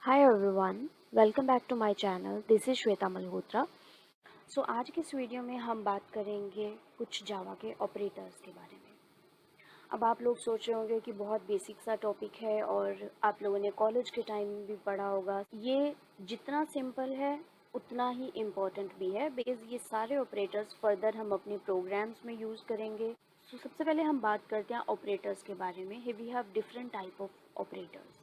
Hi everyone, welcome back to my channel. This is Shweta Malhotra. So आज के इस video में हम बात करेंगे कुछ जावा के ऑपरेटर्स के बारे में। अब आप लोग सोच रहे होंगे कि बहुत बेसिक सा टॉपिक है और आप लोगों ने कॉलेज के टाइम में भी पढ़ा होगा। ये जितना सिंपल है उतना ही इम्पोर्टेंट भी है, बिकॉज ये सारे ऑपरेटर्स फर्दर हम अपने प्रोग्राम्स में यूज़ करेंगे। सो सबसे पहले हम बात करते हैं ऑपरेटर्स के बारे में। We have different type of operators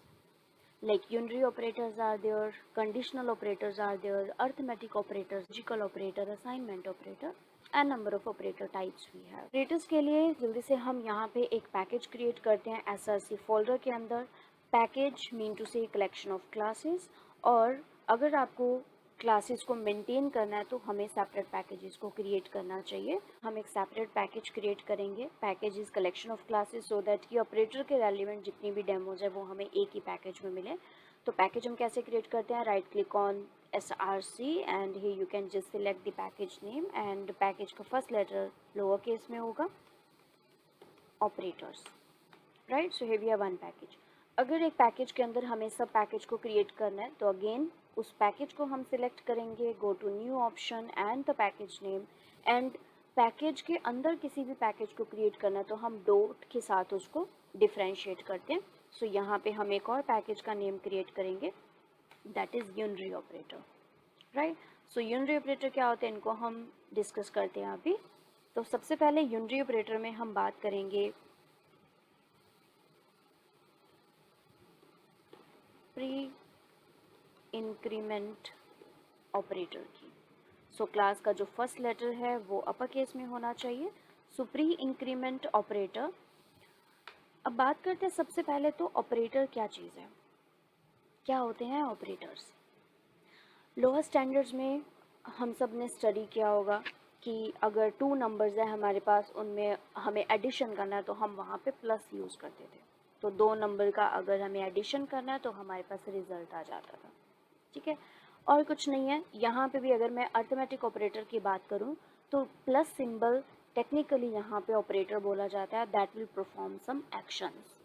like unary operators are there, conditional operators are there, arithmetic operators, logical operator, assignment operator and number of operator types we have. Operators के लिए जल्दी से हम यहाँ पे एक पैकेज क्रिएट करते हैं src फोल्डर के अंदर। पैकेज मीन टू से कलेक्शन ऑफ क्लासेस, और अगर आपको क्लासेस को मेंटेन करना है तो हमें सेपरेट पैकेजेस को क्रिएट करना चाहिए। हम एक सेपरेट पैकेज क्रिएट करेंगे, package is collection of classes, so that कि ऑपरेटर के रेलिवेंट जितनी भी डेमोज है वो हमें एक ही पैकेज में मिले। तो पैकेज हम कैसे क्रिएट करते हैं? Right click on src and here you can just select the package name and package का फर्स्ट लेटर लोअर केस में होगा, operators, right. So we have one package. अगर एक पैकेज के अंदर हमें सब पैकेज को क्रिएट करना है तो अगेन उस पैकेज को हम सिलेक्ट करेंगे, go to new option and the package name, and package के अंदर किसी भी पैकेज को क्रिएट करना है तो हम डॉट के साथ उसको डिफ्रेंशिएट करते हैं। सो यहाँ पे हम एक और पैकेज का नेम क्रिएट करेंगे, that is unary operator, right. So unary operator क्या होते हैं, इनको हम डिस्कस करते हैं अभी। तो सबसे पहले यूनरी ऑपरेटर में हम बात करेंगे प्री इंक्रीमेंट ऑपरेटर की। सो क्लास का जो फर्स्ट लेटर है वो अपर केस में होना चाहिए। सो प्री इंक्रीमेंट ऑपरेटर। अब बात करते हैं सबसे पहले तो ऑपरेटर क्या चीज़ है, क्या होते हैं ऑपरेटर्स। लोअर स्टैंडर्ड्स में हम सब ने स्टडी किया होगा कि अगर टू नंबर्स है हमारे पास, उनमें हमें एडिशन करना है तो हम वहाँ पे प्लस यूज़ करते थे। तो दो नंबर का अगर हमें एडिशन करना है तो हमारे पास रिजल्ट आ जाता था, ठीक है। और कुछ नहीं है। यहाँ पे भी अगर मैं अर्थमेटिक ऑपरेटर की बात करूँ तो प्लस सिंबल टेक्निकली यहाँ पे ऑपरेटर बोला जाता है, that will perform some actions,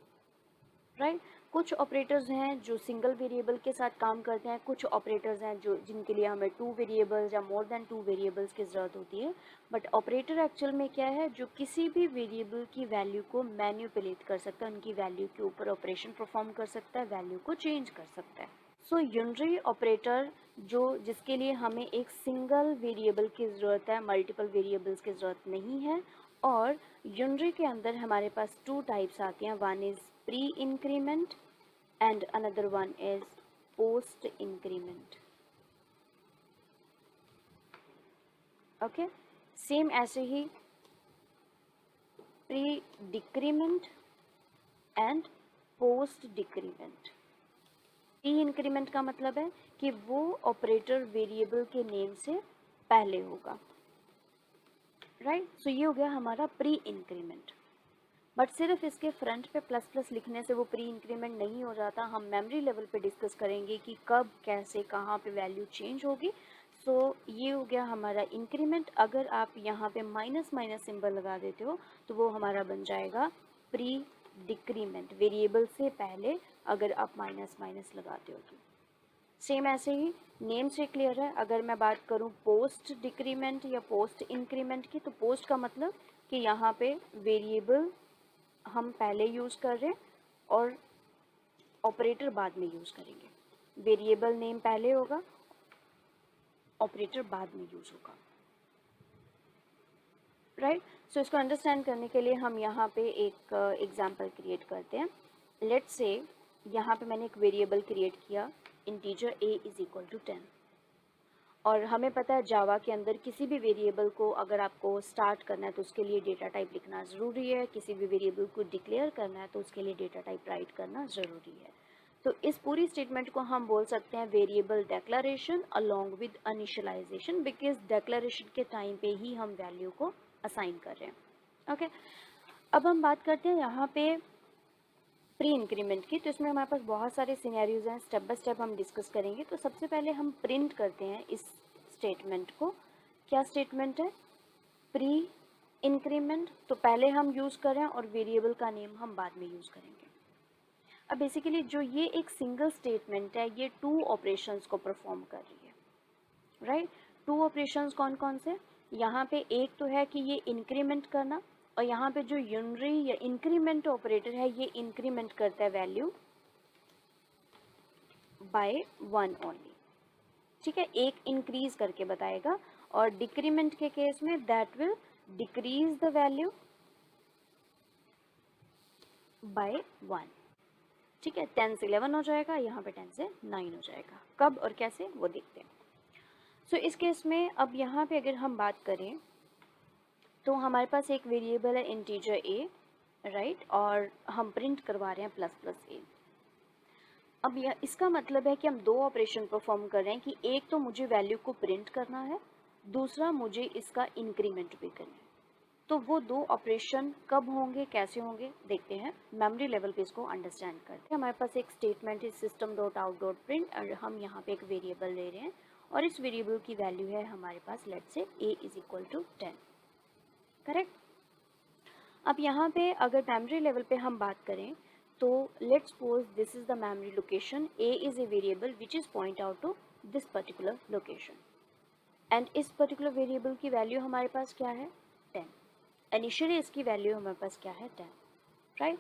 right. कुछ ऑपरेटर्स हैं जो सिंगल वेरिएबल के साथ काम करते हैं, कुछ ऑपरेटर्स हैं जो जिनके लिए हमें टू वेरिएबल्स या मोर देन टू वेरिएबल्स की ज़रूरत होती है। बट ऑपरेटर एक्चुअल में क्या है, जो किसी भी वेरिएबल की वैल्यू को मैन्युपुलेट कर सकता है, उनकी वैल्यू के ऊपर ऑपरेशन परफॉर्म कर सकता है, वैल्यू को चेंज कर सकता है। सो यूनरी ऑपरेटर जो जिसके लिए हमें एक सिंगल वेरिएबल की ज़रूरत है, मल्टीपल वेरिएबल्स की ज़रूरत नहीं है। और यूनरी के अंदर हमारे पास टू टाइप्स आती हैं, one is pre increment and another one is post increment, okay। Same ऐसे ही pre decrement and post decrement. Pre increment का मतलब है कि वो ऑपरेटर वेरिएबल के नेम से पहले होगा, राइट। सो ये हो गया हमारा प्री इंक्रीमेंट। बट सिर्फ इसके फ्रंट पे प्लस प्लस लिखने से वो प्री इंक्रीमेंट नहीं हो जाता। हम मेमोरी लेवल पे डिस्कस करेंगे कि कब कैसे कहाँ पे वैल्यू चेंज होगी। सो ये हो गया हमारा इंक्रीमेंट। अगर आप यहाँ पे माइनस माइनस सिंबल लगा देते हो तो वो हमारा बन जाएगा प्री डिक्रीमेंट, वेरिएबल से पहले अगर आप माइनस माइनस लगाते हो तो। सेम ऐसे ही नेम से क्लियर है। अगर मैं बात करूँ पोस्ट डिक्रीमेंट या पोस्ट इंक्रीमेंट की, तो पोस्ट का मतलब कि यहाँ पे वेरिएबल हम पहले यूज़ कर रहे हैं और ऑपरेटर बाद में यूज़ करेंगे। वेरिएबल नेम पहले होगा, ऑपरेटर बाद में यूज़ होगा, राइट। सो इसको अंडरस्टैंड करने के लिए हम यहाँ पे एक एग्जांपल क्रिएट करते हैं। लेट्स से यहाँ पे मैंने एक वेरिएबल क्रिएट किया, integer a is equal to 10, और हमें पता है जावा के अंदर किसी भी वेरिएबल को अगर आपको स्टार्ट करना है तो उसके लिए डेटा टाइप लिखना ज़रूरी है, किसी भी वेरिएबल को डिक्लेयर करना है तो उसके लिए डेटा टाइप राइट करना ज़रूरी है। तो इस पूरी स्टेटमेंट को हम बोल सकते हैं variable declaration along with initialization, because declaration के टाइम पे ही हम वैल्यू को असाइन कर रहे हैं, ओके। अब हम बात करते हैं यहाँ पे प्री इंक्रीमेंट की। तो इसमें हमारे पास बहुत सारे सिनेरियोज हैं, स्टेप बाय स्टेप हम डिस्कस करेंगे। तो सबसे पहले हम प्रिंट करते हैं इस स्टेटमेंट को। क्या स्टेटमेंट है? प्री इंक्रीमेंट तो पहले हम यूज़ करें और वेरिएबल का नेम हम बाद में यूज़ करेंगे। अब बेसिकली जो ये एक सिंगल स्टेटमेंट है ये 2 ऑपरेशंस को परफॉर्म कर रही है, राइट। 2 ऑपरेशंस कौन कौन से, यहाँ पे एक तो है कि ये इंक्रीमेंट करना, और यहाँ पे जो यूनरी या इंक्रीमेंट ऑपरेटर है ये इंक्रीमेंट करता है वैल्यू बाय 1 ओनली, ठीक है, एक इंक्रीज करके बताएगा। और डिक्रीमेंट के केस में that will decrease the value by 1, ठीक है। 10 से 11 हो जाएगा, यहाँ पे 10 से 9 हो जाएगा। कब और कैसे वो देखते हैं। सो इस केस में अब यहाँ पे अगर हम बात करें तो हमारे पास एक वेरिएबल है इंटीजर a, राइट, और हम प्रिंट करवा रहे हैं प्लस प्लस a। अब यह इसका मतलब है कि हम 2 ऑपरेशन परफॉर्म कर रहे हैं कि एक तो मुझे वैल्यू को प्रिंट करना है, दूसरा मुझे इसका इंक्रीमेंट भी करना है। तो वो 2 ऑपरेशन कब होंगे, कैसे होंगे देखते हैं। मेमोरी लेवल पे इसको अंडरस्टैंड करते हैं। हमारे पास एक स्टेटमेंट है system dot out dot print, और हम यहाँ पे एक वेरिएबल ले रहे हैं और इस वेरिएबल की वैल्यू है हमारे पास let's say a is equal to 10, correct. अब यहाँ पे अगर मेमोरी लेवल पे हम बात करें तो let's suppose this is the memory location, a is a variable which is point out to this particular location, and इस पर्टिकुलर वेरिएबल की वैल्यू हमारे पास क्या है 10। इनिशियली इसकी वैल्यू हमारे पास क्या है 10, राइट।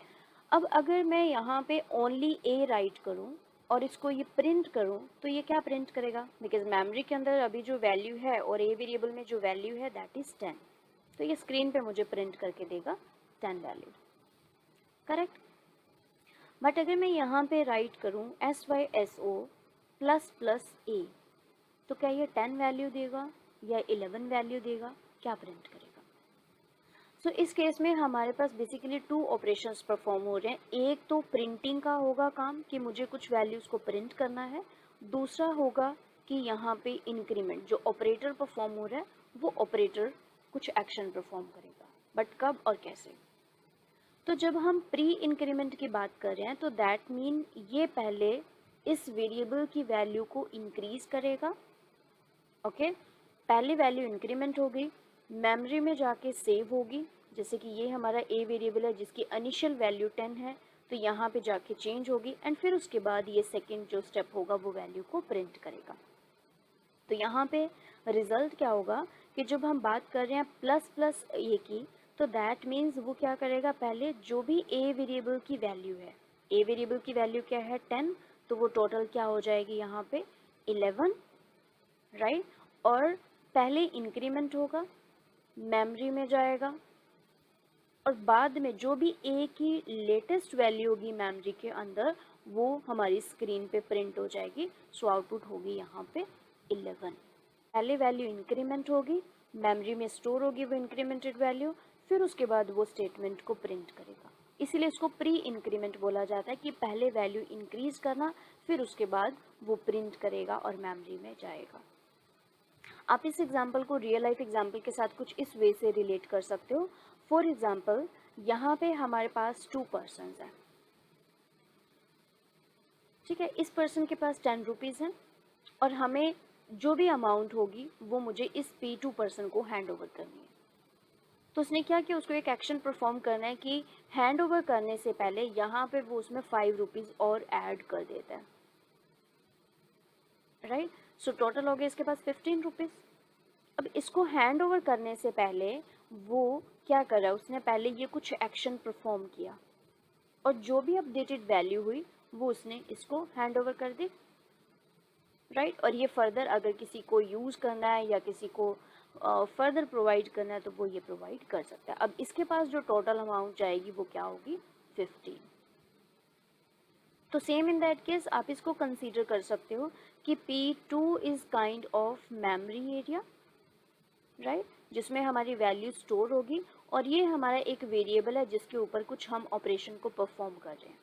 अब अगर मैं यहाँ पे ओनली a राइट करूँ और इसको ये प्रिंट करूँ तो ये क्या प्रिंट करेगा, बिकॉज मेमोरी के अंदर अभी जो वैल्यू है और a वेरिएबल में जो वैल्यू है दैट इज 10, तो ये स्क्रीन पे मुझे प्रिंट करके देगा 10 वैल्यू, करेक्ट। बट अगर मैं यहाँ पे राइट करूँ SYSO प्लस प्लस a, तो क्या ये 10 वैल्यू देगा या 11 वैल्यू देगा, क्या प्रिंट करेगा। सो इस केस में हमारे पास बेसिकली 2 ऑपरेशंस परफॉर्म हो रहे हैं। एक तो प्रिंटिंग का होगा काम कि मुझे कुछ वैल्यूज़ को प्रिंट करना है, दूसरा होगा कि यहाँ पे इंक्रीमेंट जो ऑपरेटर परफॉर्म हो रहा है वो ऑपरेटर कुछ एक्शन परफॉर्म करेगा, बट कब और कैसे। तो जब हम प्री इंक्रीमेंट की बात कर रहे हैं तो दैट मीन ये पहले इस वेरिएबल की वैल्यू को इंक्रीज करेगा, ओके। पहली वैल्यू इंक्रीमेंट हो गई, मेमोरी में जाके सेव होगी, जैसे कि ये हमारा a वेरिएबल है जिसकी इनिशियल वैल्यू 10 है, तो यहाँ पे जाके चेंज होगी, एंड फिर उसके बाद ये सेकंड जो स्टेप होगा वो वैल्यू को प्रिंट करेगा। तो यहाँ पे रिजल्ट क्या होगा कि जब हम बात कर रहे हैं प्लस प्लस a की, तो दैट मीन्स वो क्या करेगा, पहले जो भी a वेरिएबल की वैल्यू है, a वेरिएबल की वैल्यू क्या है 10, तो वो टोटल क्या हो जाएगी यहाँ पे 11, राइट। और पहले इंक्रीमेंट होगा, मेमोरी में जाएगा, और बाद में जो भी a की लेटेस्ट वैल्यू होगी मेमोरी के अंदर वो हमारी स्क्रीन पे प्रिंट हो जाएगी। सो आउटपुट होगी यहाँ पे 11। पहले वैल्यू इंक्रीमेंट होगी, मेमोरी में स्टोर होगी वो इंक्रीमेंटेड वैल्यू, फिर उसके बाद वो स्टेटमेंट को प्रिंट करेगा। इसीलिए इसको प्री इंक्रीमेंट बोला जाता है कि पहले वैल्यू इंक्रीज करना, फिर उसके बाद वो प्रिंट करेगा और मेमोरी में जाएगा। आप इस एग्जाम्पल को रियल लाइफ एग्जाम्पल के साथ कुछ इस वे से रिलेट कर सकते हो। फॉर एग्जाम्पल यहाँ पे हमारे पास 2 पर्सन हैं, ठीक है। इस पर्सन के पास 10 रुपीज़ हैं और हमें जो भी अमाउंट होगी वो मुझे इस P2 पर्सन को हैंड ओवर करनी है। तो उसने क्या किया, उसको एक एक्शन परफॉर्म करना है कि हैंड ओवर करने से पहले यहाँ पे वो उसमें 5 रुपीज़ और ऐड कर देता है, राइट। सो टोटल हो गया इसके पास 15 रुपीज़। अब इसको हैंड ओवर करने से पहले वो क्या कर रहा है, उसने पहले ये कुछ एक्शन परफॉर्म किया और जो भी अपडेटेड वैल्यू हुई वो उसने इसको हैंड ओवर कर दी, राइट। और ये फर्दर अगर किसी को यूज़ करना है या किसी को फर्दर प्रोवाइड करना है तो वो ये प्रोवाइड कर सकता है। अब इसके पास जो टोटल अमाउंट जाएगी वो क्या होगी 15। तो सेम इन दैट केस आप इसको कंसीडर कर सकते हो कि P2 is kind of memory area, right, जिसमें हमारी वैल्यू स्टोर होगी और ये हमारा एक वेरिएबल है जिसके ऊपर कुछ हम ऑपरेशन को परफॉर्म कर रहे हैं।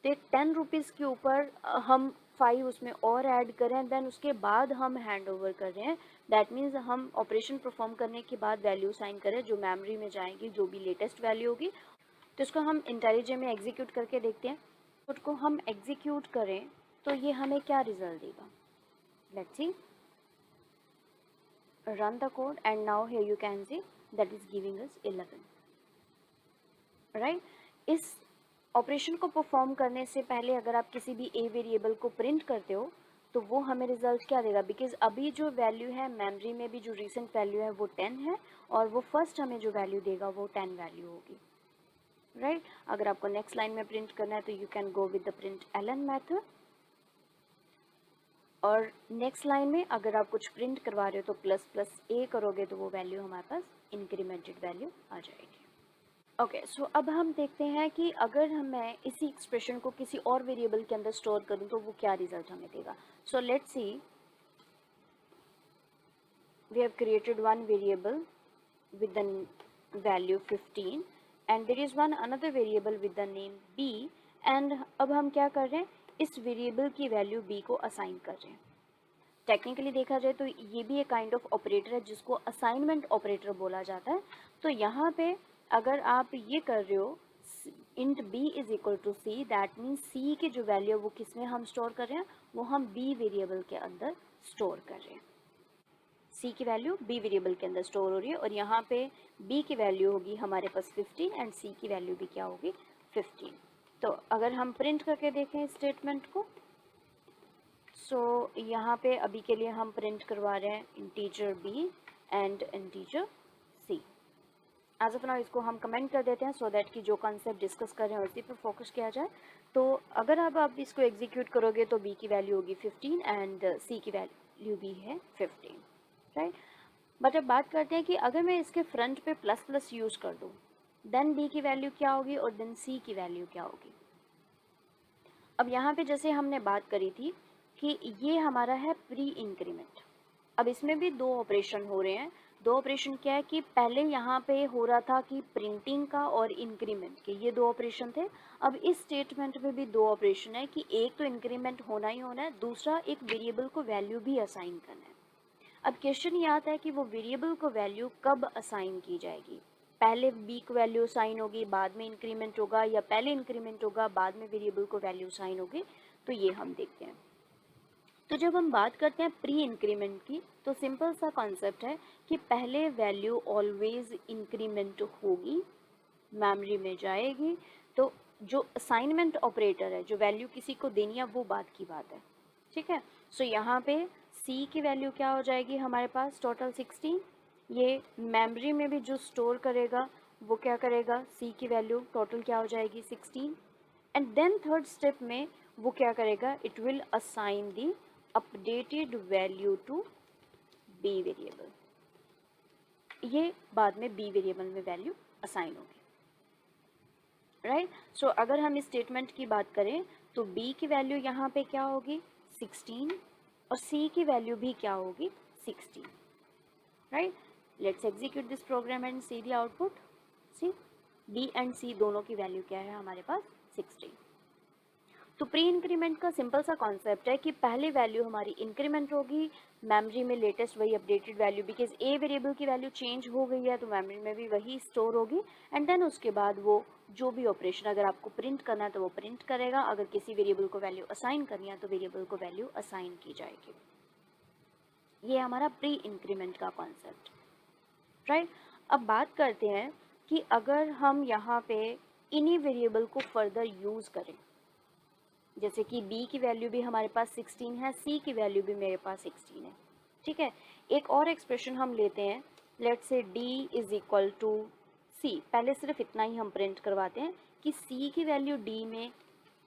तो 10 रुपीज़ के ऊपर हम 5 उसमें और ऐड करें, देन उसके बाद हम हैंड ओवर कर रहे हैं। दैट मीन्स हम ऑपरेशन परफॉर्म करने के बाद वैल्यू साइन करें जो मेमोरी में जाएंगी, जो भी लेटेस्ट वैल्यू होगी। तो इसको हम इंटेलिजे में एग्जीक्यूट करके देखते हैं। कोड को हम एग्जीक्यूट करें तो ये हमें क्या रिजल्ट देगा, let's see. Run the code and now here you can see that is giving us 11, right। इस ऑपरेशन को परफॉर्म करने से पहले अगर आप किसी भी ए वेरिएबल को प्रिंट करते हो तो वो हमें रिजल्ट क्या देगा, बिकॉज अभी जो वैल्यू है मेमोरी में भी जो रिसेंट वैल्यू है वो 10 है और वो फर्स्ट हमें जो वैल्यू देगा वो 10 वैल्यू होगी, राइट। अगर आपको नेक्स्ट लाइन में प्रिंट करना है तो you can go with the print ln method, और नेक्स्ट लाइन में अगर आप कुछ प्रिंट करवा रहे हो तो प्लस प्लस ए करोगे तो वो वैल्यू हमारे पास इंक्रीमेंटेड वैल्यू आ जाएगी। ओके, सो अब हम देखते हैं कि अगर मैं इसी एक्सप्रेशन को किसी और वेरिएबल के अंदर स्टोर करूं तो वो क्या रिजल्ट हमें देगा। So let's see, we have created one variable with the value 15 and there is one another variable with the name b, and अब हम क्या कर रहे हैं, इस वेरिएबल की वैल्यू b को असाइन कर रहे हैं। टेक्निकली देखा जाए तो ये भी एक काइंड ऑफ ऑपरेटर है जिसको असाइनमेंट ऑपरेटर बोला जाता है। तो यहाँ पे अगर आप ये कर रहे हो int b is equal to c, that means c की जो वैल्यू है वो किस में हम स्टोर कर रहे हैं, वो हम b वेरिएबल के अंदर स्टोर कर रहे हैं। c की वैल्यू b वेरिएबल के अंदर स्टोर हो रही है और यहाँ पे b की वैल्यू होगी हमारे पास 15 एंड c की वैल्यू भी क्या होगी 15। तो अगर हम प्रिंट करके देखें स्टेटमेंट को, सो यहाँ पे अभी के लिए हम प्रिंट करवा रहे हैं integer b and integer c। As of now इसको हम कमेंट कर देते हैं सो दैट कि जो कॉन्सेप्ट डिस्कस कर रहे हैं उसी पर फोकस किया जाए। तो अगर आप इसको एग्जीक्यूट करोगे तो b की वैल्यू होगी 15 एंड c की वैल्यू भी है 15, राइट। बट अब बात करते हैं कि अगर मैं इसके फ्रंट पे प्लस प्लस यूज कर दूं देन b की वैल्यू क्या होगी और देन c की वैल्यू क्या होगी। अब यहाँ पे जैसे हमने बात करी थी कि ये हमारा है प्री इंक्रीमेंट। अब इसमें भी दो ऑपरेशन हो रहे हैं। दो ऑपरेशन क्या है कि पहले यहाँ पे हो रहा था कि प्रिंटिंग का और इंक्रीमेंट के, ये दो ऑपरेशन थे। अब इस स्टेटमेंट में भी दो ऑपरेशन है कि एक तो इंक्रीमेंट होना ही होना है, दूसरा एक वेरिएबल को वैल्यू भी असाइन करना है। अब क्वेश्चन ये आता है कि वो वेरिएबल को वैल्यू कब असाइन की जाएगी, पहले b को वैल्यू असाइन होगी बाद में इंक्रीमेंट होगा, या पहले इंक्रीमेंट होगा बाद में वेरिएबल को वैल्यू असाइन होगी, तो ये हम देखते हैं। तो जब हम बात करते हैं प्री इंक्रीमेंट की तो सिंपल सा कॉन्सेप्ट है कि पहले वैल्यू ऑलवेज इंक्रीमेंट होगी, मेमोरी में जाएगी। तो जो असाइनमेंट ऑपरेटर है, जो वैल्यू किसी को देनी है, वो बात की बात है, ठीक है। सो यहाँ पे c की वैल्यू क्या हो जाएगी हमारे पास टोटल 16, ये मेमोरी में भी जो स्टोर करेगा वो क्या करेगा, c की वैल्यू टोटल क्या हो जाएगी 16, एंड देन थर्ड स्टेप में वो क्या करेगा, it will assign the updated value to b variable. ये बाद में b वेरिएबल में वैल्यू असाइन होगी, राइट। सो अगर हम इस स्टेटमेंट की बात करें तो b की वैल्यू यहाँ पे क्या होगी 16 और c की वैल्यू भी क्या होगी 16, right. Let's execute this program and see the output. See b and c दोनों की वैल्यू क्या है हमारे पास 16। तो प्री इंक्रीमेंट का सिंपल सा कॉन्सेप्ट है कि पहले वैल्यू हमारी इंक्रीमेंट होगी, मेमोरी में लेटेस्ट वही updated value, because a variable की वैल्यू चेंज हो गई है तो मेमोरी में भी वही स्टोर होगी, एंड देन उसके बाद वो जो भी ऑपरेशन, अगर आपको प्रिंट करना है तो वो प्रिंट करेगा, अगर किसी वेरिएबल को वैल्यू असाइन करनी है तो वेरिएबल को वैल्यू असाइन की जाएगी। ये हमारा प्री इंक्रीमेंट का कॉन्सेप्ट, राइट। अब बात करते हैं कि अगर हम यहाँ पे इन्हीं वेरिएबल को फर्दर यूज़ करें, जैसे कि b की वैल्यू भी हमारे पास 16 है, c की वैल्यू भी मेरे पास 16 है, ठीक है। एक और एक्सप्रेशन हम लेते हैं, let's say d is equal to c। पहले सिर्फ इतना ही हम प्रिंट करवाते हैं कि c की वैल्यू d में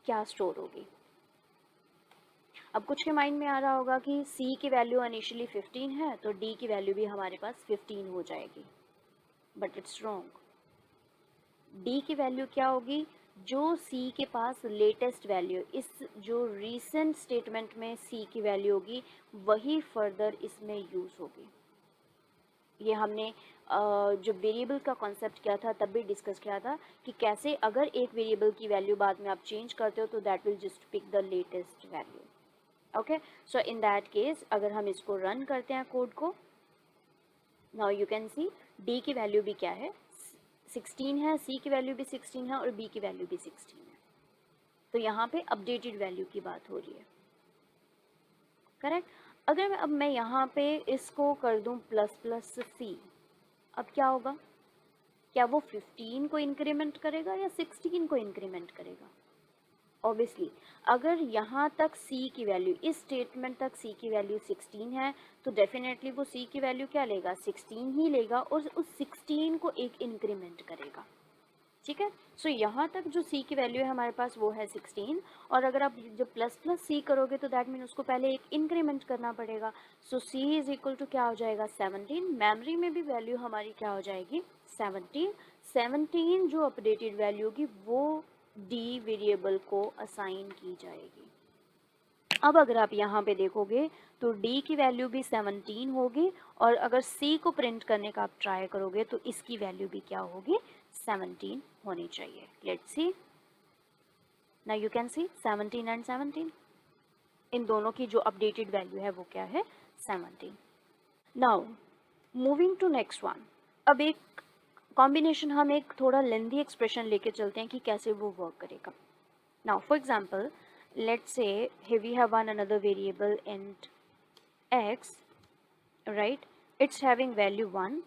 क्या स्टोर होगी। अब कुछ के माइंड में आ रहा होगा कि c की वैल्यू इनिशियली 15 है तो d की वैल्यू भी हमारे पास 15 हो जाएगी, बट इट्स रॉन्ग। d की वैल्यू क्या होगी, जो c के पास लेटेस्ट वैल्यू, इस जो रीसेंट स्टेटमेंट में c की वैल्यू होगी वही फर्दर इसमें यूज़ होगी। ये हमने जो वेरिएबल का कॉन्सेप्ट किया था तब भी डिस्कस किया था कि कैसे अगर एक वेरिएबल की वैल्यू बाद में आप चेंज करते हो तो that will just pick the latest value. Okay, so in that case अगर हम इसको रन करते हैं कोड को, now you can see d की वैल्यू भी क्या है 16 है, c की वैल्यू भी 16 है और b की वैल्यू भी 16 है। तो यहाँ पे अपडेटेड वैल्यू की बात हो रही है, करेक्ट। अगर अब मैं यहाँ पे इसको कर दूँ प्लस प्लस c, अब क्या होगा, क्या वो 15 को इंक्रीमेंट करेगा या 16 को इंक्रीमेंट करेगा? ऑब्वियसली अगर यहाँ तक c की वैल्यू, इस स्टेटमेंट तक c की वैल्यू 16 है तो डेफिनेटली वो c की वैल्यू क्या लेगा, 16 ही लेगा और उस 16 को एक इंक्रीमेंट करेगा। ठीक है, सो यहाँ तक जो c की वैल्यू है हमारे पास वो है 16, और अगर आप जब प्लस प्लस c करोगे तो दैट मीन उसको पहले एक इंक्रीमेंट करना पड़ेगा। सो c इज इक्वल टू क्या हो जाएगा, 17। मेमोरी में भी वैल्यू हमारी क्या हो जाएगी, 17। 17 जो अपडेटेड वैल्यू होगी वो d वेरिएबल को असाइन की जाएगी। अब अगर आप यहाँ पे देखोगे तो d की वैल्यू भी 17 होगी, और अगर c को प्रिंट करने का आप ट्राई करोगे तो इसकी वैल्यू भी क्या होगी, 17 होनी चाहिए। Let's see, now you can C 17 and 17, इन दोनों की जो अपडेटेड वैल्यू है वो क्या है, 17। Now moving to next one, अब एक कॉम्बिनेशन, हम एक थोड़ा लेंथी एक्सप्रेशन लेके चलते हैं कि कैसे वो वर्क करेगा। Now for example, let's say here we have another variable int x, right? It's having value 1.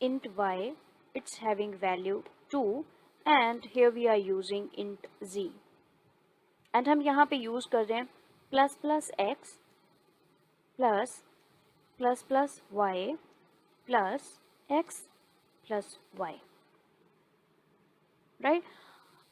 Int y, it's having value 2, and here we are using int z, and हम यहाँ पे यूज कर रहे हैं plus plus x plus plus plus y plus x plus y, right?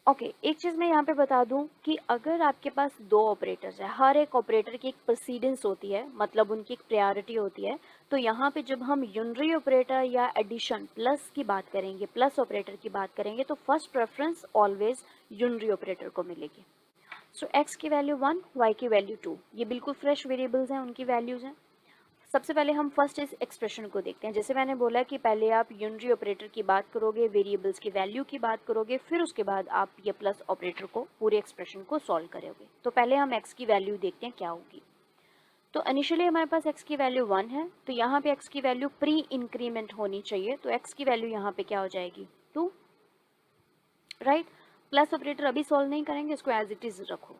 Okay, एक चीज़ मैं यहाँ पे बता दूँ कि अगर आपके पास दो ऑपरेटर्स है, हर एक ऑपरेटर की एक प्रेसिडेंस होती है, मतलब उनकी एक प्रायोरिटी होती है। तो यहाँ पे जब हम यूनरी ऑपरेटर या एडिशन प्लस की बात करेंगे, प्लस ऑपरेटर की बात करेंगे, तो first preference always unary operator को मिलेगी। सो एक्स की वैल्यू 1, वाई की वैल्यू 2, ये बिल्कुल फ्रेश वेरिएबल्स हैं, उनकी वैल्यूज़ हैं। सबसे पहले हम फर्स्ट इस एक्सप्रेशन को देखते हैं। जैसे मैंने बोला कि पहले आप यूनरी ऑपरेटर की बात करोगे, वेरिएबल्स की वैल्यू की बात करोगे, फिर उसके बाद आप ये प्लस ऑपरेटर को, पूरे एक्सप्रेशन को सॉल्व करोगे। तो पहले हम एक्स की वैल्यू देखते हैं क्या होगी। तो इनिशियली हमारे पास एक्स की वैल्यू 1 है, तो यहाँ पे एक्स की वैल्यू प्री इंक्रीमेंट होनी चाहिए, तो एक्स की वैल्यू यहाँ पे क्या हो जाएगी, 2, राइट? प्लस ऑपरेटर अभी सॉल्व नहीं करेंगे, इसको एज इट इज रखो।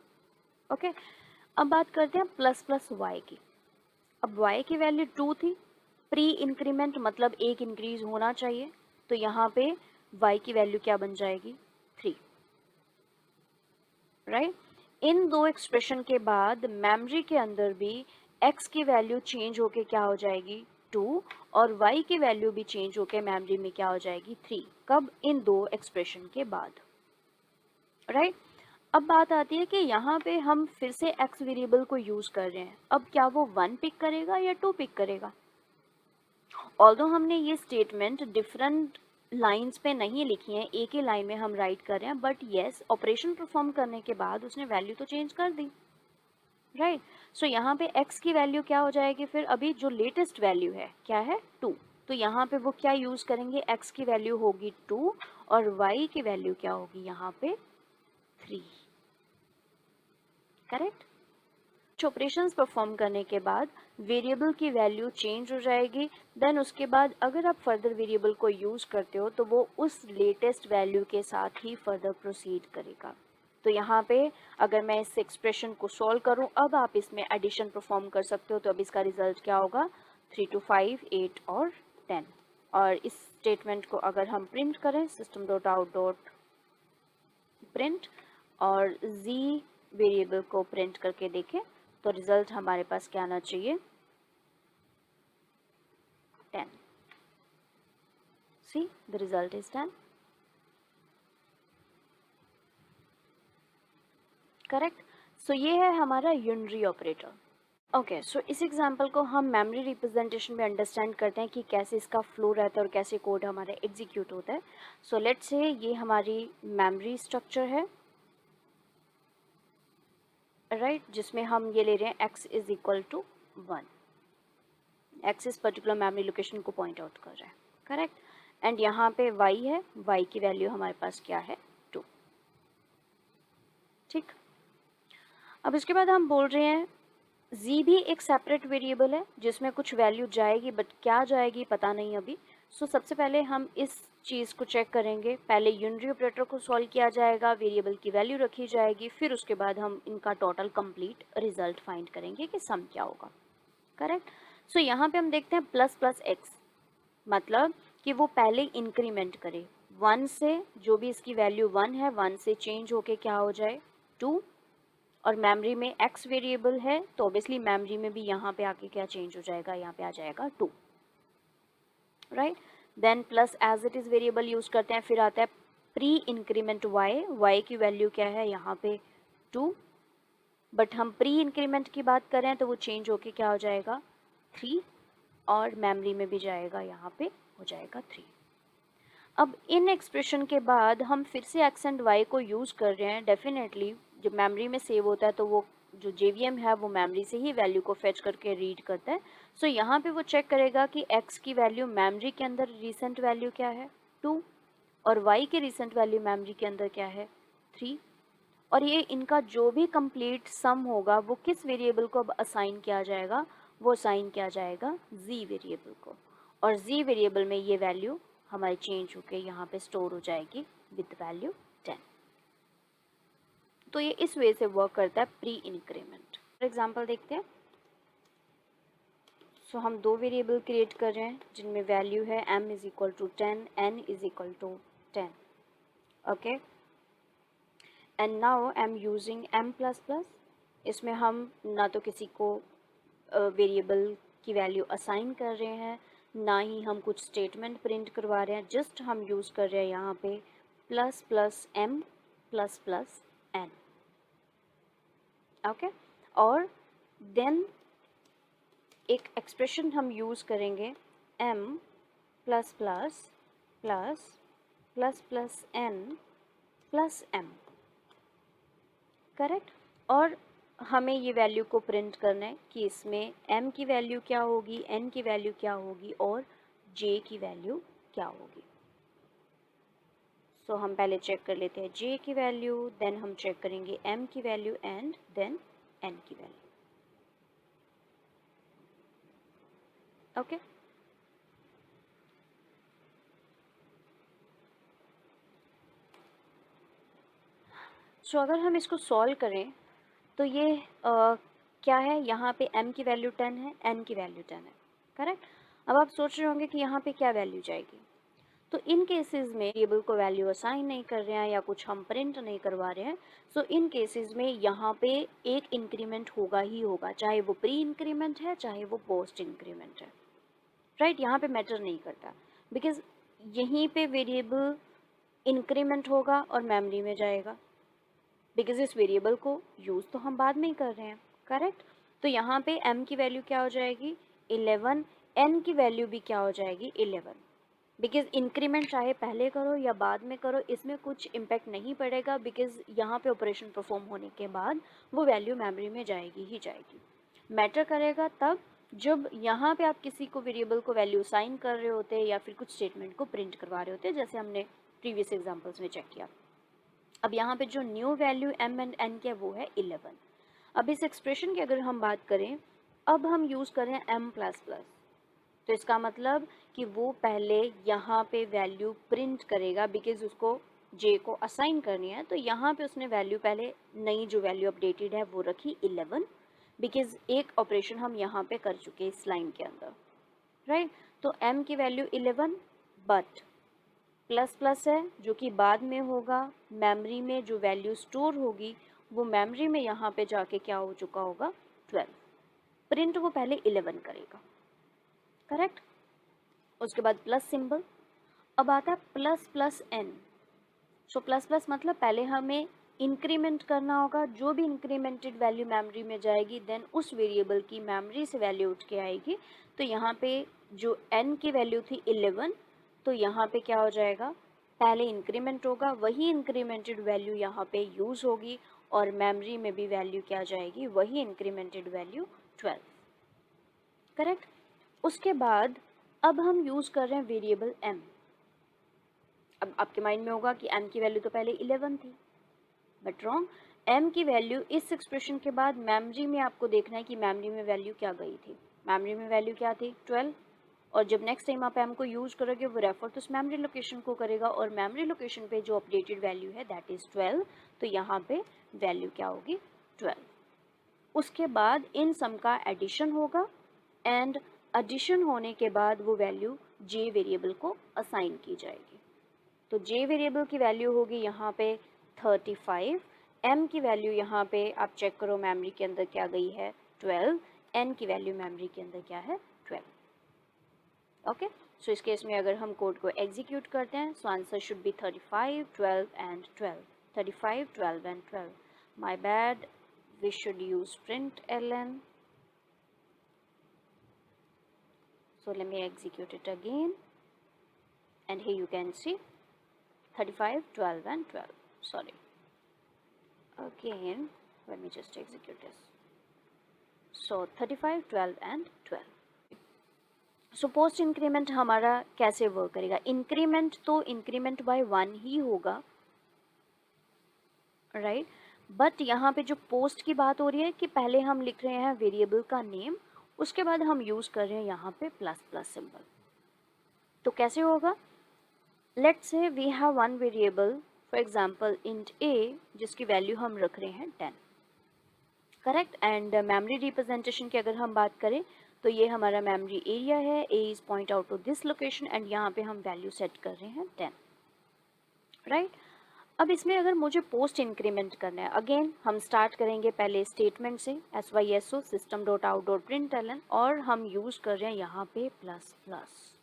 ओके, अब बात करते हैं प्लस प्लस वाई की। अब y की वैल्यू 2 थी, प्री इंक्रीमेंट मतलब एक इंक्रीज होना चाहिए, तो यहाँ पे y की वैल्यू क्या बन जाएगी, 3, राइट? इन दो एक्सप्रेशन के बाद मेमोरी के अंदर भी x की वैल्यू चेंज होके क्या हो जाएगी, 2, और y की वैल्यू भी चेंज होके मेमोरी में क्या हो जाएगी, 3। कब, इन दो एक्सप्रेशन के बाद, राइट? अब बात आती है कि यहाँ पे हम फिर से x वेरिएबल को यूज कर रहे हैं। अब क्या वो 1 पिक करेगा या 2 पिक करेगा? ऑल्दो हमने ये स्टेटमेंट डिफरेंट लाइंस पे नहीं लिखी है, एक ही लाइन में हम राइट कर रहे हैं, बट येस ऑपरेशन परफॉर्म करने के बाद उसने वैल्यू तो चेंज कर दी, राइट? सो यहाँ पे x की वैल्यू क्या हो जाएगी, फिर अभी जो लेटेस्ट वैल्यू है क्या है, 2, तो यहाँ पे वो क्या यूज करेंगे, x की वैल्यू होगी 2 और y की वैल्यू क्या होगी यहाँ पे, 3, करेक्ट? ऑपरेशंस परफॉर्म करने के बाद वेरिएबल की वैल्यू चेंज हो जाएगी, देन उसके बाद अगर आप फर्दर वेरिएबल को यूज करते हो तो वो उस लेटेस्ट वैल्यू के साथ ही फर्दर प्रोसीड करेगा। तो यहाँ पे अगर मैं इस एक्सप्रेशन को सॉल्व करूँ, अब आप इसमें एडिशन परफॉर्म कर सकते हो, तो अब इसका रिजल्ट क्या होगा, 3 to 5, 8 और 10। और इस स्टेटमेंट को अगर हम प्रिंट करें, system dot out dot print, और z वेरिएबल को प्रिंट करके देखें, तो रिजल्ट हमारे पास क्या आना चाहिए, 10। See the result is 10, correct? So ये है हमारा यूनरी ऑपरेटर। ओके, सो इस एग्जांपल को हम मेमोरी रिप्रेजेंटेशन में अंडरस्टैंड करते हैं कि कैसे इसका फ्लो रहता है और कैसे कोड हमारा एग्जीक्यूट होता है। सो लेट्स से ये हमारी मेमोरी स्ट्रक्चर है, राइट, जिसमें हम ये ले रहे हैं x is equal to 1, x इस पर्टिकुलर मेमोरी लोकेशन को पॉइंट आउट कर रहा है, करेक्ट? एंड यहाँ पे y है, y की वैल्यू हमारे पास क्या है, 2, ठीक? अब इसके बाद हम बोल रहे हैं z भी एक सेपरेट वेरिएबल है जिसमें कुछ वैल्यू जाएगी, बट क्या जाएगी पता नहीं अभी। सो सबसे पहले हम इस चीज़ को चेक करेंगे, पहले यूनरी ऑपरेटर को सॉल्व किया जाएगा, वेरिएबल की वैल्यू रखी जाएगी, फिर उसके बाद हम इनका टोटल कंप्लीट रिजल्ट फाइंड करेंगे कि सम क्या होगा, करेक्ट? सो यहाँ पे हम देखते हैं प्लस प्लस एक्स, मतलब कि वो पहले इंक्रीमेंट करे, 1 से जो भी इसकी वैल्यू 1 है 1 से चेंज होके क्या हो जाए 2, और मेमोरी में x वेरिएबल है तो ऑब्वियसली मेमोरी में भी यहाँ पे आके क्या चेंज हो जाएगा, यहाँ पे आ जाएगा 2, right. Then plus as it is variable use करते हैं, फिर आता है प्री इंक्रीमेंट y की वैल्यू क्या है यहाँ पे 2, बट हम प्री इंक्रीमेंट की बात करें तो वो चेंज होके क्या हो जाएगा 3, और मेमोरी में भी जाएगा यहाँ पे हो जाएगा 3। अब इन एक्सप्रेशन के बाद हम फिर से x एंड y को यूज़ कर रहे हैं। डेफिनेटली जब मेमोरी में सेव होता है तो वो जो JVM है वो मेमोरी से ही वैल्यू को फेच करके रीड करता है। सो यहाँ पे वो चेक करेगा कि x की वैल्यू मेमोरी के अंदर रिसेंट वैल्यू क्या है 2, और y की रिसेंट वैल्यू मेमोरी के अंदर क्या है 3, और ये इनका जो भी कंप्लीट सम होगा वो किस वेरिएबल को अब असाइन किया जाएगा, वो असाइन किया जाएगा z वेरिएबल को, और z वेरिएबल में ये वैल्यू हमारी चेंज होके यहाँ पे स्टोर हो जाएगी विद वैल्यू 10। तो ये इस वे से वर्क करता है प्री इंक्रीमेंट। फॉर एग्जांपल देखते हैं। सो हम दो वेरिएबल क्रिएट कर रहे हैं जिनमें वैल्यू है m is equal to 10, n is equal to 10, okay. And now I am using m plus plus. इसमें हम ना तो किसी को वेरिएबल की वैल्यू असाइन कर रहे हैं, ना ही हम कुछ स्टेटमेंट प्रिंट करवा रहे हैं, जस्ट हम यूज़ कर रहे हैं यहाँ पे plus plus m plus plus n, okay. और देन एक एक्सप्रेशन हम यूज़ करेंगे m plus plus plus plus plus n plus m, correct. और हमें ये वैल्यू को प्रिंट करना है कि इसमें m की वैल्यू क्या होगी, n की वैल्यू क्या होगी और j की वैल्यू क्या होगी। सो हम पहले चेक कर लेते हैं j की वैल्यू, देन हम चेक करेंगे m की वैल्यू एंड देन n की वैल्यू, ओके। सो अगर हम इसको सॉल्व करें तो ये क्या है, यहाँ पे m की वैल्यू 10 है, n की वैल्यू 10 है, करेक्ट। अब आप सोच रहे होंगे कि यहाँ पे क्या वैल्यू जाएगी। तो इन केसेस में वेरिएबल को वैल्यू असाइन नहीं कर रहे हैं या कुछ हम प्रिंट नहीं करवा रहे हैं, सो इन केसेस में यहाँ पे एक इंक्रीमेंट होगा ही होगा, चाहे वो प्री इंक्रीमेंट है चाहे वो पोस्ट इंक्रीमेंट है, राइट। यहाँ पे मैटर नहीं करता बिकॉज यहीं पे वेरिएबल इंक्रीमेंट होगा और मेमोरी में जाएगा, बिकॉज इस वेरिएबल को यूज़ तो हम बाद में ही कर रहे हैं, करेक्ट। तो यहाँ पे m की वैल्यू क्या हो जाएगी 11, n की वैल्यू भी क्या हो जाएगी 11, बिकॉज इंक्रीमेंट चाहे पहले करो या बाद में करो इसमें कुछ इम्पैक्ट नहीं पड़ेगा, बिकॉज यहाँ पे ऑपरेशन परफॉर्म होने के बाद वो वैल्यू मेमोरी में जाएगी ही जाएगी। मैटर करेगा तब जब यहाँ पे आप किसी को वेरिएबल को वैल्यू साइन कर रहे होते हैं या फिर कुछ स्टेटमेंट को प्रिंट करवा रहे होते हैं, जैसे हमने प्रीवियस एग्जाम्पल्स में चेक किया। अब यहाँ पे जो new value m and n की है वो है 11। अब इस एक्सप्रेशन की अगर हम बात करें, अब हम यूज़ करें m प्लस प्लस, तो इसका मतलब कि वो पहले यहाँ पे वैल्यू प्रिंट करेगा बिकॉज उसको j को असाइन करनी है। तो यहाँ पे उसने वैल्यू पहले नई जो वैल्यू अपडेटेड है वो रखी 11, बिकॉज एक ऑपरेशन हम यहाँ पे कर चुके इस लाइन के अंदर, राइट। तो m की वैल्यू 11, बट प्लस प्लस है जो कि बाद में होगा, मेमोरी में जो वैल्यू स्टोर होगी वो मेमोरी में यहाँ पे जाके क्या हो चुका होगा 12, प्रिंट वो पहले 11 करेगा, करेक्ट। उसके बाद प्लस सिंबल। अब आता है plus plus n। So plus plus मतलब पहले हमें इंक्रीमेंट करना होगा, जो भी इंक्रीमेंटेड वैल्यू मेमोरी में जाएगी देन उस वेरिएबल की मेमोरी से वैल्यू उठ के आएगी। तो यहाँ पे जो n की वैल्यू थी 11, तो यहाँ पे क्या हो जाएगा पहले इंक्रीमेंट होगा, वही इंक्रीमेंटेड वैल्यू यहाँ पे यूज़ होगी और मेमोरी में भी वैल्यू क्या जाएगी वही इंक्रीमेंटेड वैल्यू 12, करेक्ट। उसके बाद अब हम यूज़ कर रहे हैं वेरिएबल m। अब आपके माइंड में होगा कि m की वैल्यू तो पहले 11 थी, बट रॉन्ग। m की वैल्यू इस एक्सप्रेशन के बाद मेमोरी में आपको देखना है कि मेमोरी में वैल्यू क्या गई थी। मेमोरी में वैल्यू क्या थी 12, और जब नेक्स्ट टाइम आप m को यूज़ करोगे वो रेफर तो उस मेमोरी लोकेशन को करेगा, और मेमोरी लोकेशन पे जो अपडेटेड वैल्यू है दैट इज़ 12, तो यहाँ पे वैल्यू क्या होगी 12। उसके बाद इन सम का एडिशन होगा एंड एडिशन होने के बाद वो वैल्यू j वेरिएबल को असाइन की जाएगी। तो j वेरिएबल की वैल्यू होगी यहाँ पे 35, m की वैल्यू यहाँ पे आप चेक करो मेमोरी के अंदर क्या गई है 12, n की वैल्यू मेमोरी के अंदर क्या है 12। ओके, सो इस केस में अगर हम कोड को एग्जीक्यूट करते हैं सो answer should B 35, 12 and 12, 35, 12 and 12। My bad, we should use println. So let me execute it again, and here you can see 35, 12 and 12. Sorry, again let me just execute this. So 35, 12 and 12. So post increment हमारा कैसे work करेगा? Increment तो increment bye 1 ही होगा, right? But यहाँ पे जो post की बात हो रही है कि पहले हम लिख रहे हैं वेरिएबल का नेम, उसके बाद हम यूज़ कर रहे हैं यहाँ पे प्लस प्लस सिंबल। तो कैसे होगा? Let's say we have one variable for example int a, जिसकी वैल्यू हम रख रहे हैं 10, करेक्ट? एंड मेमोरी रिप्रेजेंटेशन की अगर हम बात करें तो ये हमारा मेमोरी एरिया है, a is point out to this location, and यहाँ पे हम वैल्यू सेट कर रहे हैं 10, राइट? अब इसमें अगर मुझे पोस्ट इंक्रीमेंट करना है, अगेन हम स्टार्ट करेंगे पहले स्टेटमेंट से syso system.out.println, और हम यूज़ कर रहे हैं यहाँ पे प्लस प्लस।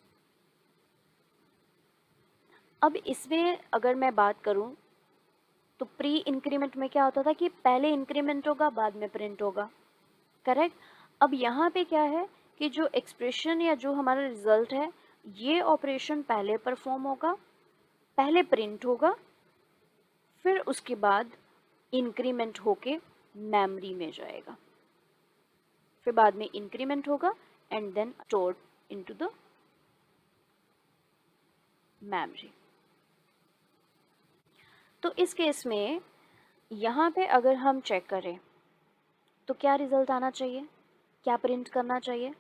अब इसमें अगर मैं बात करूँ तो प्री इंक्रीमेंट में क्या होता था कि पहले इंक्रीमेंट होगा बाद में प्रिंट होगा, करेक्ट? अब यहाँ पे क्या है कि जो एक्सप्रेशन या जो हमारा रिजल्ट है ये ऑपरेशन पहले परफॉर्म होगा, पहले प्रिंट होगा, फिर उसके बाद इंक्रीमेंट होके मेमोरी में जाएगा, फिर बाद में इंक्रीमेंट होगा and then stored into the memory. तो इस केस में यहाँ पे अगर हम चेक करें तो क्या रिजल्ट आना चाहिए, क्या प्रिंट करना चाहिए?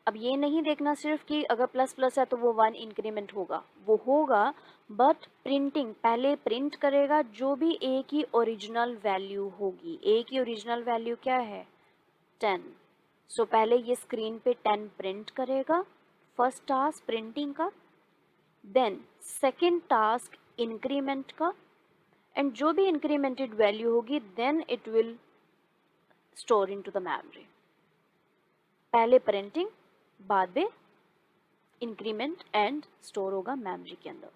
अब ये नहीं देखना सिर्फ कि अगर प्लस प्लस है तो वो 1 इंक्रीमेंट होगा, वो होगा, बट प्रिंटिंग पहले प्रिंट करेगा जो भी ए की ओरिजिनल वैल्यू होगी। ए की ओरिजिनल वैल्यू क्या है 10, सो पहले ये स्क्रीन पे 10 प्रिंट करेगा, फर्स्ट टास्क प्रिंटिंग का, देन सेकेंड टास्क इंक्रीमेंट का, एंड जो भी इंक्रीमेंटेड वैल्यू होगी then it will store into the memory. पहले प्रिंटिंग, बाद में इंक्रीमेंट एंड स्टोर होगा मेमोरी के अंदर।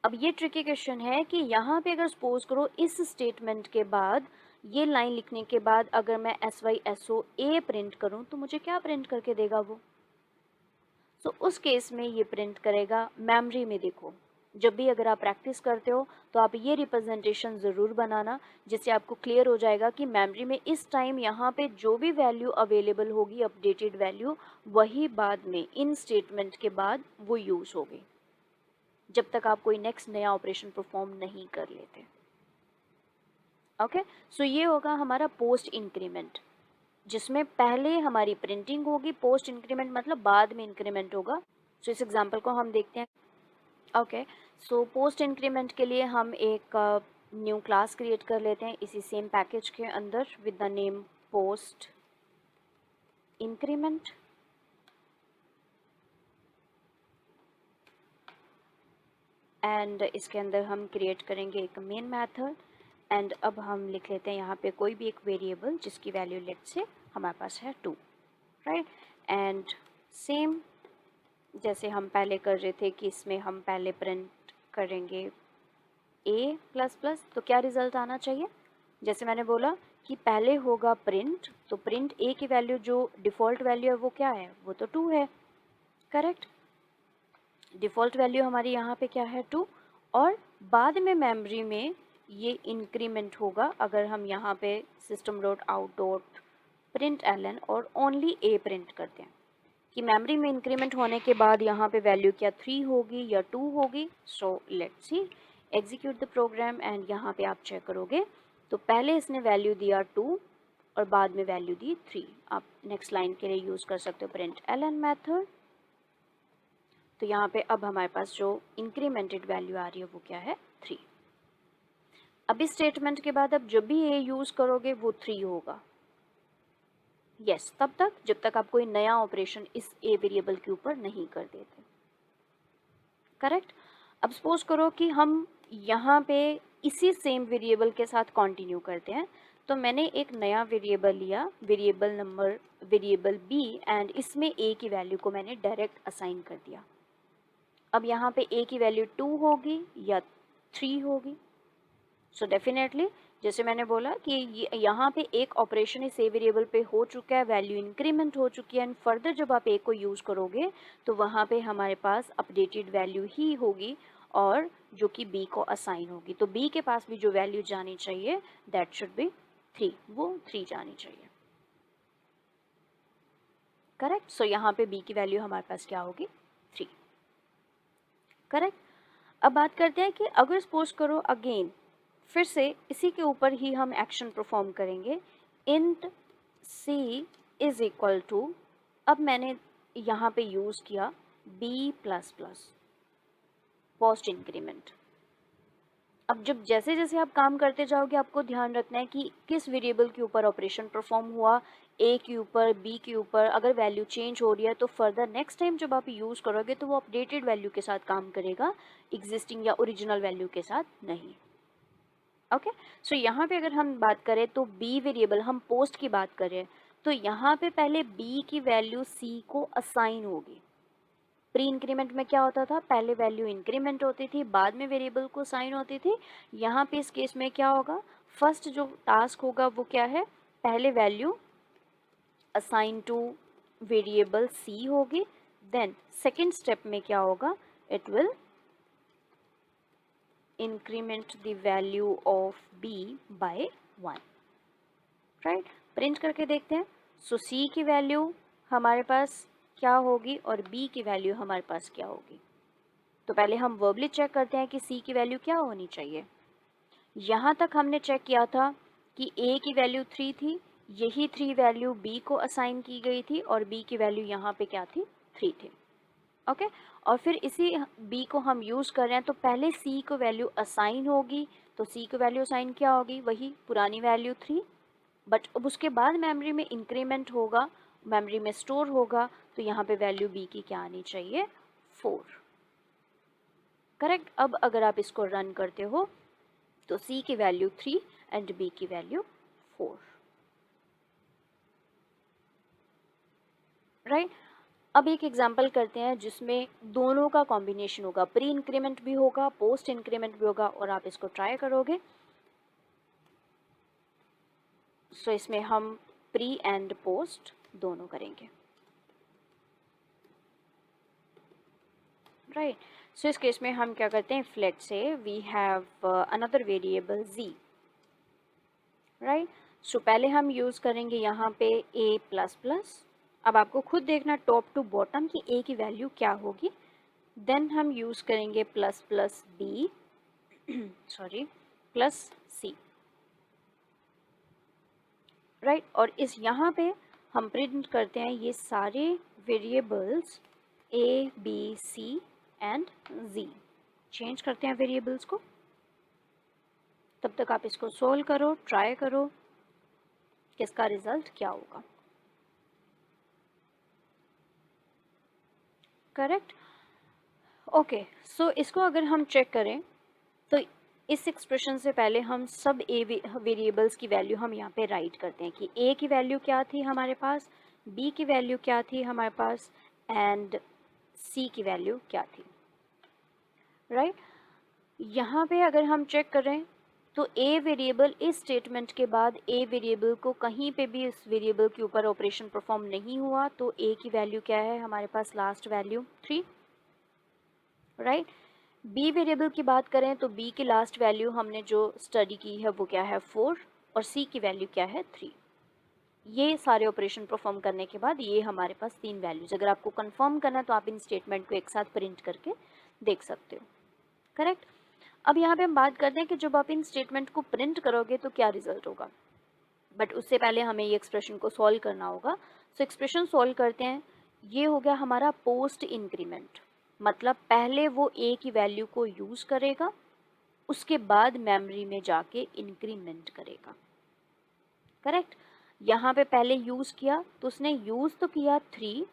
अब ये ट्रिकी क्वेश्चन है कि यहाँ पे अगर सपोज करो इस स्टेटमेंट के बाद ये लाइन लिखने के बाद अगर मैं syso a प्रिंट करूँ तो मुझे क्या प्रिंट करके देगा वो? तो उस केस में ये प्रिंट करेगा मेमोरी में। देखो, जब भी अगर आप प्रैक्टिस करते हो तो आप ये रिप्रेजेंटेशन ज़रूर बनाना, जिससे आपको क्लियर हो जाएगा कि मेमोरी में इस टाइम यहाँ पे जो भी वैल्यू अवेलेबल होगी, अपडेटेड वैल्यू, वही बाद में इन स्टेटमेंट के बाद वो यूज़ होगी, जब तक आप कोई नेक्स्ट नया ऑपरेशन परफॉर्म नहीं कर लेते। ओके, सो ये होगा हमारा पोस्ट इंक्रीमेंट, जिसमें पहले हमारी प्रिंटिंग होगी, पोस्ट इंक्रीमेंट मतलब बाद में इंक्रीमेंट होगा। सो इस एग्जांपल को हम देखते हैं। ओके, सो पोस्ट इंक्रीमेंट के लिए हम एक न्यू क्लास क्रिएट कर लेते हैं इसी सेम पैकेज के अंदर with the name post increment. And इसके अंदर हम क्रिएट करेंगे एक मेन मेथड, एंड अब हम लिख लेते हैं यहाँ पे कोई भी एक वेरिएबल जिसकी वैल्यू लेट से हमारे पास है 2, राइट? एंड सेम जैसे हम पहले कर रहे थे कि इसमें हम पहले प्रिंट करेंगे a प्लस प्लस, तो क्या रिज़ल्ट आना चाहिए? जैसे मैंने बोला कि पहले होगा प्रिंट, तो प्रिंट a की वैल्यू जो डिफ़ॉल्ट वैल्यू है वो क्या है? वो तो 2 है, करेक्ट? डिफ़ॉल्ट वैल्यू हमारी यहाँ पे क्या है 2, और बाद में मेमोरी में ये इंक्रीमेंट होगा अगर हम यहाँ पे system.out.println और ओनली a प्रिंट करते हैं कि मेमोरी में इंक्रीमेंट होने के बाद यहाँ पे वैल्यू क्या 3 होगी या 2 होगी। So let's see, execute the program, and यहाँ पे आप चेक करोगे तो पहले इसने वैल्यू दिया 2 और बाद में वैल्यू दी 3। आप नेक्स्ट लाइन के लिए यूज़ कर सकते हो println मेथड। तो यहाँ पे अब हमारे पास जो इंक्रीमेंटेड वैल्यू आ रही है वो क्या है 3। अब इस स्टेटमेंट के बाद अब जब भी ए यूज़ करोगे वो 3 होगा, यस, तब तक जब तक आप कोई नया ऑपरेशन इस ए वेरिएबल के ऊपर नहीं कर देते, करेक्ट? अब सपोज करो कि हम यहाँ पे इसी सेम वेरिएबल के साथ कंटिन्यू करते हैं, तो मैंने एक नया वेरिएबल लिया, variable number variable b, and इसमें ए की वैल्यू को मैंने डायरेक्ट असाइन कर दिया। अब यहाँ पे ए की वैल्यू 2 होगी या 3 होगी। सो डेफिनेटली जैसे मैंने बोला कि यहाँ पे एक ऑपरेशन इस ए वेरिएबल पे हो चुका है, वैल्यू इंक्रीमेंट हो चुकी है, एंड फर्दर जब आप ए को यूज़ करोगे तो वहाँ पे हमारे पास अपडेटेड वैल्यू ही होगी और जो कि बी को असाइन होगी। तो बी के पास भी जो वैल्यू जानी चाहिए दैट शुड बी 3, वो 3 जानी चाहिए। करेक्ट। सो यहाँ पे बी की वैल्यू हमारे पास क्या होगी? 3। करेक्ट। अब बात करते हैं कि अगर सपोज करो अगेन फिर से इसी के ऊपर ही हम एक्शन परफॉर्म करेंगे। Int c is equal to, अब मैंने यहाँ पे यूज़ किया b plus plus post increment. अब जब जैसे जैसे आप काम करते जाओगे आपको ध्यान रखना है कि किस वेरिएबल के ऊपर ऑपरेशन परफॉर्म हुआ, ए के ऊपर, बी के ऊपर। अगर वैल्यू चेंज हो रही है तो फर्दर नेक्स्ट टाइम जब आप यूज़ करोगे तो वो अपडेटेड वैल्यू के साथ काम करेगा, एग्जिस्टिंग या ओरिजिनल वैल्यू के साथ नहीं। ओके। सो यहाँ पे अगर हम बात करें तो बी वेरिएबल, हम पोस्ट की बात करें तो यहाँ पे पहले बी की वैल्यू सी को असाइन होगी। प्री इंक्रीमेंट में क्या होता था, पहले वैल्यू इंक्रीमेंट होती थी, बाद में वेरिएबल को असाइन होती थी। यहाँ पे इस केस में क्या होगा, फर्स्ट जो टास्क होगा वो क्या है, पहले value assign to variable c होगी, देन सेकेंड स्टेप में क्या होगा, it will increment the value of b by 1, right. Print करके देखते हैं। सो c की वैल्यू हमारे पास क्या होगी और b की वैल्यू हमारे पास क्या होगी। तो पहले हम वर्बली चेक करते हैं कि c की वैल्यू क्या होनी चाहिए। यहाँ तक हमने चेक किया था कि a की वैल्यू 3 थी, यही 3 वैल्यू b को असाइन की गई थी और b की वैल्यू यहाँ पे क्या थी, 3 थी। ओके। और फिर इसी b को हम यूज़ कर रहे हैं तो पहले c को वैल्यू असाइन होगी, तो c को वैल्यू असाइन क्या होगी, वही पुरानी वैल्यू 3, बट अब उसके बाद मेमोरी में इंक्रीमेंट होगा, मेमोरी में स्टोर होगा, तो यहाँ पे वैल्यू b की क्या आनी चाहिए, 4। करेक्ट। अब अगर आप इसको रन करते हो तो c की वैल्यू 3 एंड b की वैल्यू 4, राइट। अब एक एग्जाम्पल करते हैं जिसमें दोनों का कॉम्बिनेशन होगा, प्री इंक्रीमेंट भी होगा, पोस्ट इंक्रीमेंट भी होगा, और आप इसको ट्राई करोगे। सो इसमें हम प्री एंड पोस्ट दोनों करेंगे, राइट। सो इस केस में हम क्या करते हैं, let's say we have another variable z, right. So पहले हम यूज़ करेंगे यहाँ पे a प्लस प्लस। अब आपको खुद देखना टॉप टू बॉटम कि a की वैल्यू क्या होगी। देन हम यूज़ करेंगे plus plus b sorry plus c, right. और इस यहाँ पे हम प्रिंट करते हैं ये सारे variables a b c and z, change करते हैं वेरिएबल्स को। तब तक आप इसको सोल्व करो, ट्राई करो कि इसका रिजल्ट क्या होगा। करेक्ट। ओके। सो इसको अगर हम चेक करें तो इस एक्सप्रेशन से पहले हम सब ए वेरिएबल्स की वैल्यू हम यहाँ पे राइट करते हैं कि a की वैल्यू क्या थी हमारे पास, b की वैल्यू क्या थी हमारे पास, एंड c की वैल्यू क्या थी, राइट। यहाँ पे अगर हम चेक करें तो a वेरिएबल इस स्टेटमेंट के बाद a वेरिएबल को कहीं पे भी इस वेरिएबल के ऊपर ऑपरेशन परफॉर्म नहीं हुआ, तो a की वैल्यू क्या है हमारे पास, last value 3, right. b variable की बात करें तो b की लास्ट वैल्यू हमने जो स्टडी की है वो क्या है, 4, और c की वैल्यू क्या है, 3। ये सारे ऑपरेशन परफॉर्म करने के बाद ये हमारे पास 3 वैल्यूज। अगर आपको कंफर्म करना है तो आप इन स्टेटमेंट को एक साथ प्रिंट करके देख सकते हो, करेक्ट। अब यहाँ पे हम बात करते हैं कि जब आप इन स्टेटमेंट को प्रिंट करोगे तो क्या रिजल्ट होगा, बट उससे पहले हमें ये एक्सप्रेशन को सॉल्व करना होगा। सो एक्सप्रेशन सॉल्व करते हैं। ये हो गया हमारा पोस्ट इंक्रीमेंट, मतलब पहले वो a की वैल्यू को यूज़ करेगा, उसके बाद मेमोरी में जाके इंक्रीमेंट करेगा, करेक्ट। यहाँ पे पहले यूज़ किया तो उसने यूज़ तो किया 3,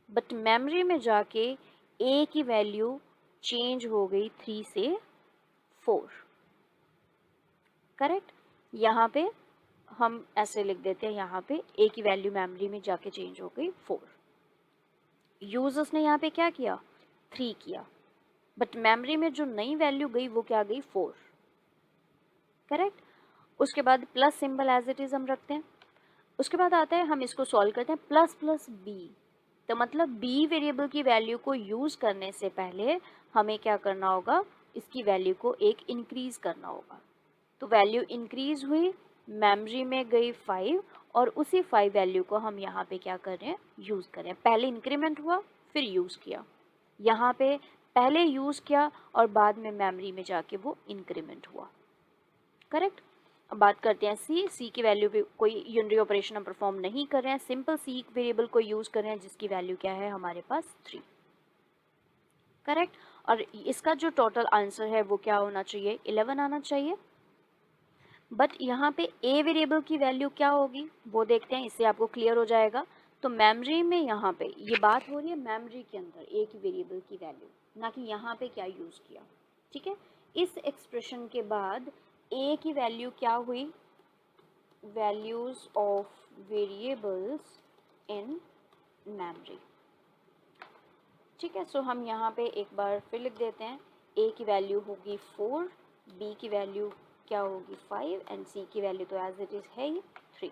बट मेमोरी में जाके a की वैल्यू चेंज हो गई 3 से 4, करेक्ट। यहाँ पे हम ऐसे लिख देते हैं, यहाँ पे a की वैल्यू मेमोरी में जाके चेंज हो गई 4। यूजर्स ने यहाँ पे क्या किया, 3 किया, बट मेमोरी में जो नई वैल्यू गई वो क्या गई, 4, करेक्ट। उसके बाद plus symbol as it is हम रखते हैं। उसके बाद आता है, हम इसको सॉल्व करते हैं, प्लस प्लस बी। तो मतलब बी वेरिएबल की वैल्यू को यूज करने से पहले हमें क्या करना होगा, इसकी वैल्यू को एक इंक्रीज करना होगा। तो वैल्यू इंक्रीज हुई, मेमोरी में गई 5, और उसी 5 वैल्यू को हम यहाँ पे क्या कर रहे हैं, यूज कर रहे हैं। पहले इंक्रीमेंट हुआ फिर यूज किया, यहाँ पे पहले यूज किया और बाद में मेमोरी में जाके वो इंक्रीमेंट हुआ, करेक्ट। अब बात करते हैं सी की वैल्यू पे कोई यूनरी ऑपरेशन हम परफॉर्म नहीं कर रहे हैं, सिंपल सी वेरिएबल को यूज कर रहे हैं जिसकी वैल्यू क्या है हमारे पास 3, करेक्ट। और इसका जो टोटल आंसर है वो क्या होना चाहिए, 11 आना चाहिए। बट यहाँ पे ए वेरिएबल की वैल्यू क्या होगी वो देखते हैं, इससे आपको क्लियर हो जाएगा। तो मेमोरी में यहाँ पे ये बात हो रही है मेमोरी के अंदर ए की वेरिएबल की वैल्यू, ना कि यहाँ पे क्या यूज किया, ठीक है। इस एक्सप्रेशन के बाद ए की वैल्यू क्या हुई, values of variables in memory, ठीक है। सो हम यहाँ पे एक बार फिर लिख देते हैं, ए की वैल्यू होगी 4, बी की वैल्यू क्या होगी 5, एंड सी की वैल्यू तो एज इट इज है ही 3।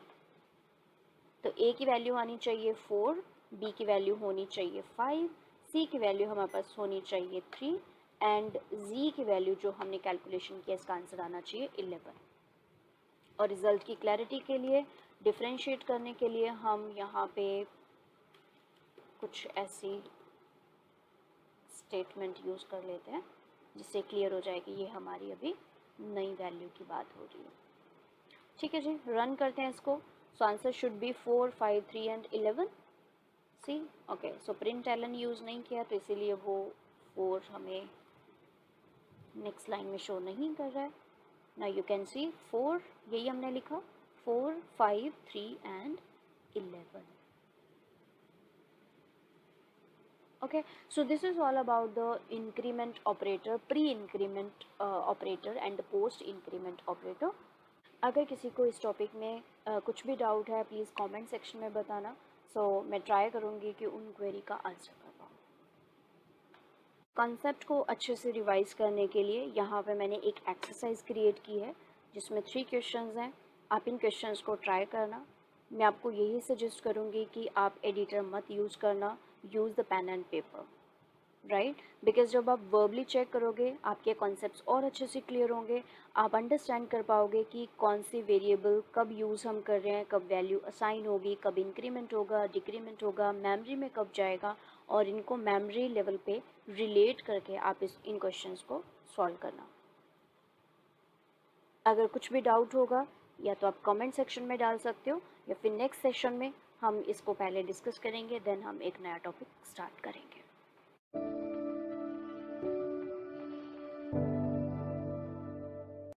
तो ए की वैल्यू आनी चाहिए 4, बी की वैल्यू होनी चाहिए 5, सी की वैल्यू हमारे पास होनी चाहिए 3, एंड जी की वैल्यू जो हमने कैलकुलेशन किया इसका आंसर आना चाहिए 11। और रिजल्ट की क्लैरिटी के लिए, डिफ्रेंशिएट करने के लिए हम यहाँ पे कुछ ऐसी स्टेटमेंट यूज़ कर लेते हैं जिससे क्लियर हो जाए कि ये हमारी अभी नई वैल्यू की बात हो रही है, ठीक है जी। रन करते हैं इसको। So answer should be 4, 5, 3 and 11, c. Okay, so print ln use नहीं किया तो इसीलिए वो 4 हमें नेक्स्ट लाइन में शो नहीं कर रहा है। ना यू कैन सी 4, यही हमने लिखा, 4, 5, 3 and 11। Okay, so this is all about the increment operator, pre-increment operator and the post-increment operator. अगर किसी को इस टॉपिक में कुछ भी डाउट है प्लीज़ कमेंट सेक्शन में बताना, सो मैं ट्राई करूँगी कि उन क्वेरी का आंसर कर पाऊँ। कॉन्सेप्ट को अच्छे से रिवाइज करने के लिए यहाँ पे मैंने एक एक्सरसाइज क्रिएट की है जिसमें 3 क्वेश्चंस हैं। आप इन क्वेश्चंस को ट्राई करना। मैं आपको यही सजेस्ट करूँगी कि आप एडिटर मत यूज़ करना, use the pen and paper, right. Because जब आप वर्बली चेक करोगे आपके कॉन्सेप्ट्स और अच्छे से क्लियर होंगे, आप अंडरस्टैंड कर पाओगे कि कौन सी वेरिएबल कब यूज़ हम कर रहे हैं, कब वैल्यू असाइन होगी, कब इंक्रीमेंट होगा, डिक्रीमेंट होगा, मेमोरी में कब जाएगा, और इनको मेमोरी लेवल पे रिलेट करके आप इन क्वेश्चंस को सॉल्व करना। अगर कुछ भी डाउट होगा या तो आप कमेंट सेक्शन में डाल सकते हो, या फिर नेक्स्ट सेशन में हम इसको पहले डिस्कस करेंगे, देन हम एक नया टॉपिक स्टार्ट करेंगे।